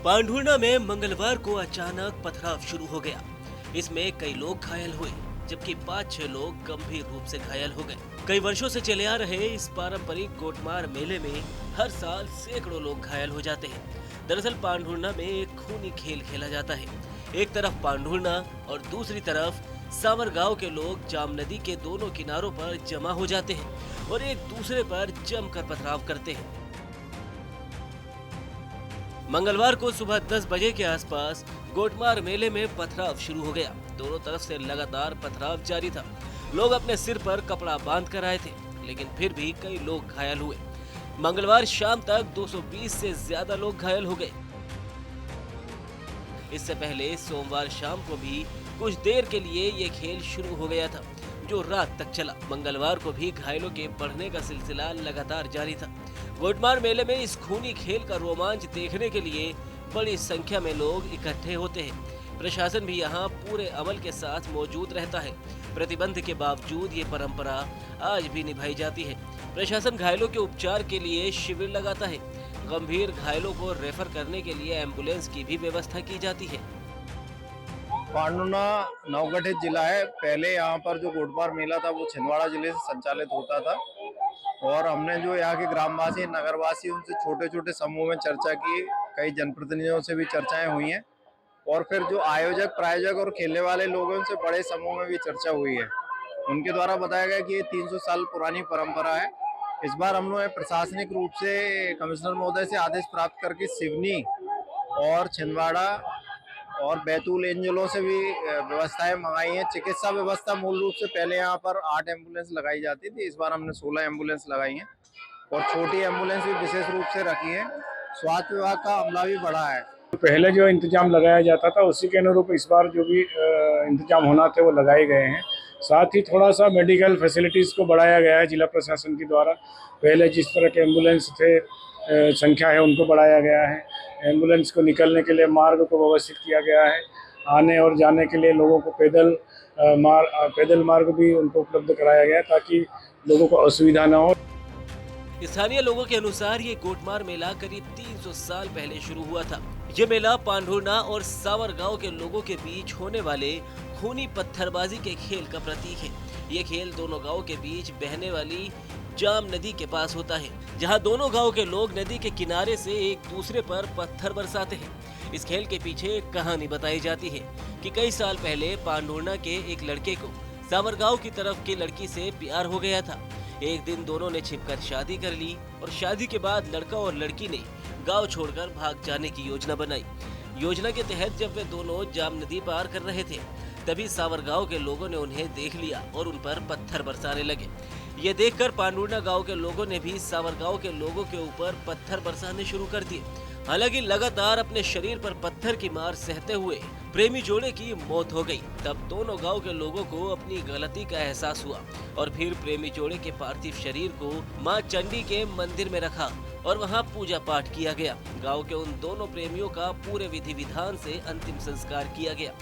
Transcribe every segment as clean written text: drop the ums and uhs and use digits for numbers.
पांढुर्णा में मंगलवार को अचानक पथराव शुरू हो गया। इसमें कई लोग घायल हुए, जबकि 5-6 लोग गंभीर रूप से घायल हो गए। कई वर्षों से चले आ रहे इस पारंपरिक गोटमार मेले में हर साल सैकड़ों लोग घायल हो जाते हैं। दरअसल पांढुर्णा में एक खूनी खेल खेला जाता है। एक तरफ पांढुर्णा और दूसरी तरफ सावर गांव के लोग जाम नदी के दोनों किनारों पर जमा हो जाते हैं और एक दूसरे पर जमकर पथराव करते हैं। मंगलवार को सुबह 10 बजे के आसपास गोटमार मेले में पथराव शुरू हो गया। दोनों तरफ से लगातार पथराव जारी था। लोग अपने सिर पर कपड़ा बांध कर आए थे, लेकिन फिर भी कई लोग घायल हुए। मंगलवार शाम तक 220 से ज्यादा लोग घायल हो गए। इससे पहले सोमवार शाम को भी कुछ देर के लिए ये खेल शुरू हो गया था, जो रात तक चला। मंगलवार को भी घायलों के बढ़ने का सिलसिला लगातार जारी था। गोटमार मेले में इस खूनी खेल का रोमांच देखने के लिए बड़ी संख्या में लोग इकट्ठे होते हैं। प्रशासन भी यहाँ पूरे अमल के साथ मौजूद रहता है। प्रतिबंध के बावजूद ये परंपरा आज भी निभाई जाती है। प्रशासन घायलों के उपचार के लिए शिविर लगाता है। गंभीर घायलों को रेफर करने के लिए एम्बुलेंस की भी व्यवस्था की जाती है। पांढुर्णा नवगठित जिला है। पहले यहाँ पर जो गोटमार मेला था वो छिंदवाड़ा जिले से संचालित होता था और हमने जो यहाँ के ग्रामवासी नगरवासी उनसे छोटे छोटे समूह में चर्चा की। कई जनप्रतिनिधियों से भी चर्चाएं हुई हैं और फिर जो आयोजक प्रायोजक और खेलने वाले लोग हैं उनसे बड़े समूह में भी चर्चा हुई है। उनके द्वारा बताया गया कि ये 300 साल पुरानी परंपरा है। इस बार हम लोग प्रशासनिक रूप से कमिश्नर महोदय से आदेश प्राप्त करके सिवनी और छिंदवाड़ा और बैतूल इन जिलों से भी व्यवस्थाएं मंगाई हैं। चिकित्सा व्यवस्था मूल रूप से पहले यहाँ पर 8 एम्बुलेंस लगाई जाती थी, इस बार हमने 16 एम्बुलेंस लगाई हैं और छोटी एम्बुलेंस भी विशेष रूप से रखी है। स्वास्थ्य विभाग का अमला भी बढ़ा है। पहले जो इंतजाम लगाया जाता था उसी के अनुरूप इस बार जो भी इंतजाम होना थे वो लगाए गए हैं। साथ ही थोड़ा सा मेडिकल फैसिलिटीज़ को बढ़ाया गया है जिला प्रशासन के द्वारा। पहले जिस तरह के एम्बुलेंस थे संख्या है उनको बढ़ाया गया है। एम्बुलेंस को निकलने के लिए मार्ग को व्यवस्थित किया गया है। आने और जाने के लिए लोगों को पैदल मार्ग भी उनको उपलब्ध कराया गया है ताकि लोगों को असुविधा न हो। स्थानीय लोगों के अनुसार ये गोटमार मेला करीब 300 साल पहले शुरू हुआ था। ये मेला पांढुर्णा और सावर गांव के लोगों के बीच होने वाले खूनी पत्थरबाजी के खेल का प्रतीक है। ये खेल दोनों गांव के बीच बहने वाली जाम नदी के पास होता है, जहां दोनों गांव के लोग नदी के किनारे से एक दूसरे पर पत्थर बरसाते हैं। इस खेल के पीछे एक कहानी बताई जाती है कि कई साल पहले पांढुर्णा के एक लड़के को सावर गांव की तरफ की लड़की से प्यार हो गया था। एक दिन दोनों ने छिपकर शादी कर ली और शादी के बाद लड़का और लड़की ने गांव छोड़कर भाग जाने की योजना बनाई। योजना के तहत जब वे दोनों जाम नदी पार कर रहे थे, तभी सावर गांव के लोगों ने उन्हें देख लिया और उन पर पत्थर बरसाने लगे। ये देखकर पांढुर्णा गांव के लोगों ने भी सावर गांव के लोगों के ऊपर पत्थर बरसाने शुरू कर दिए। हालांकि लगातार अपने शरीर पर पत्थर की मार सहते हुए प्रेमी जोड़े की मौत हो गई। तब दोनों गांव के लोगों को अपनी गलती का एहसास हुआ और फिर प्रेमी जोड़े के पार्थिव शरीर को मां चंडी के मंदिर में रखा और वहां पूजा पाठ किया गया। गांव के उन दोनों प्रेमियों का पूरे विधि विधान से अंतिम संस्कार किया गया।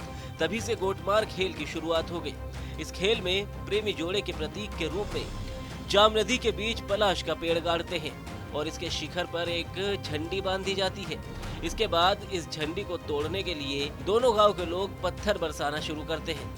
तभी से गोटमार खेल की शुरुआत हो गई। इस खेल में प्रेमी जोड़े के प्रतीक के रूप में जाम नदी के बीच पलाश का पेड़ गाड़ते हैं और इसके शिखर पर एक झंडी बांधी जाती है। इसके बाद इस झंडी को तोड़ने के लिए दोनों गांव के लोग पत्थर बरसाना शुरू करते हैं।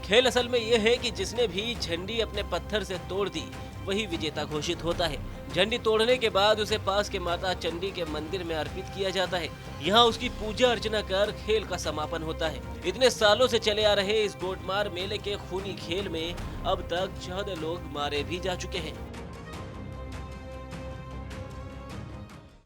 खेल असल में यह है कि जिसने भी झंडी अपने पत्थर से तोड़ दी वही विजेता घोषित होता है। झंडी तोड़ने के बाद उसे पास के माता चंडी के मंदिर में अर्पित किया जाता है। यहाँ उसकी पूजा अर्चना कर खेल का समापन होता है। इतने सालों से चले आ रहे इस गोटमार मेले के खूनी खेल में अब तक 14 लोग मारे भी जा चुके हैं।